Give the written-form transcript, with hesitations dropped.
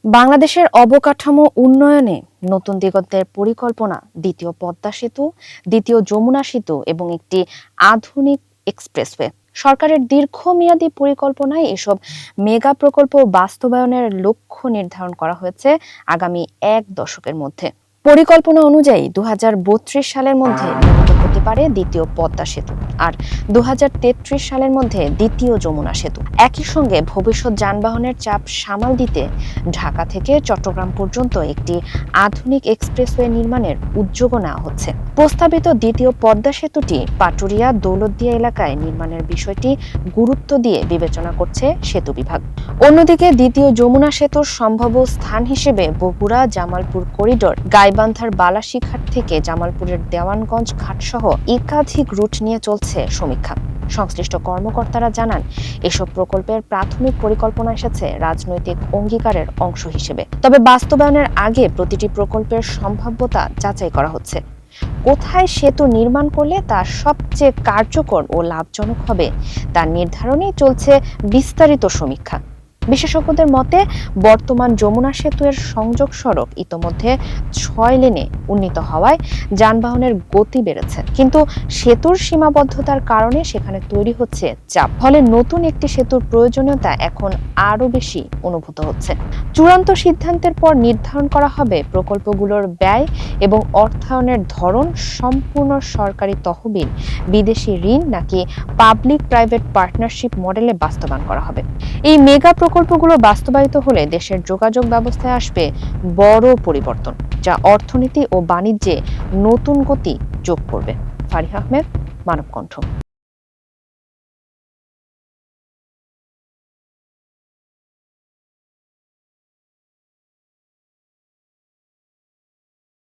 বাংলাদেশের অবকাঠামো উন্নয়নে নতুন দিগন্তের পরিকল্পনা, দ্বিতীয় পদ্মা সেতু, দ্বিতীয় যমুনা সেতু এবং একটি আধুনিক এক্সপ্রেসওয়ে। সরকারের দীর্ঘমেয়াদী পরিকল্পনায় এসব মেগা প্রকল্প বাস্তবায়নের লক্ষ্য নির্ধারণ করা হয়েছে আগামী ১ দশকের মধ্যে। পরিকল্পনা অনুযায়ী ২০৩২ সালের মধ্যে নির্মিত হতে পারে দ্বিতীয় পদ্মা সেতু, আর ২০৩৩ সালের মধ্যে দ্বিতীয় যমুনা সেতু। একই সঙ্গে ভবিষ্যৎ যানবাহনের চাপ সামাল দিতে ঢাকা থেকে চট্টগ্রাম পর্যন্ত একটি আধুনিক এক্সপ্রেসওয়ে নির্মাণের উদ্যোগও নেওয়া হচ্ছে। প্রস্তাবিত দ্বিতীয় পদ্মা সেতুটি পাটুরিয়া দৌলতদিয়া এলাকায় নির্মাণের বিষয়টি গুরুত্ব দিয়ে বিবেচনা করছে সেতু বিভাগ। অন্যদিকে দ্বিতীয় যমুনা সেতুর সম্ভাব্য স্থান হিসেবে বগুড়া জামালপুর করিডোর, গাইবান্ধার বালাসীঘাট থেকে জামালপুরের দেওয়ানগঞ্জ ঘাটসহ একাধিক রুট নিয়ে চলছে সমীক্ষা। সংশ্লিষ্ট কর্মকর্তারা জানান, এসব প্রকল্পের প্রাথমিক পরিকল্পনা এসেছে রাজনৈতিক অঙ্গীকারের অংশ হিসেবে। তবে বাস্তবায়নের আগে প্রতিটি প্রকল্পের সম্ভাব্যতা যাচাই করা হচ্ছে। কোথায় সেতু নির্মাণ করলে তা সবচেয়ে কার্যকর ও লাভজনক হবে তা নির্ধারণেই চলছে বিস্তারিত সমীক্ষা। বিশেষজ্ঞদের মতে, বর্তমান যমুনা সেতু এর সংযোগ সড়ক ইতোমধ্যে ৬ লেনে উন্নীত হওয়ায় যানবাহনের গতি বেড়েছে, কিন্তু সেতুর সীমাবদ্ধতার কারণে সেখানে তৈরি হচ্ছে চাপ। ফলে নতুন একটি সেতুর প্রয়োজনীয়তা এখন আরো বেশি অনুভূত হচ্ছে। চূড়ান্ত সিদ্ধান্তের পর নির্ধারণ করা হবে প্রকল্পগুলোর ব্যয় এবং অর্থায়নের ধরন সম্পূর্ণ সরকারি তহবিল, বিদেশি ঋণ নাকি পাবলিক প্রাইভেট পার্টনারশিপ মডেলে বাস্তবায়ন করা হবে। এই মেগা প্রকল্পগুলো বাস্তবায়িত হলে দেশের যোগাযোগ ব্যবস্থায় আসবে বড় পরিবর্তন, যা অর্থনীতি ও বাণিজ্যে নতুন গতি যোগ করবে। ফারিহা আহমেদ, মানবকণ্ঠ।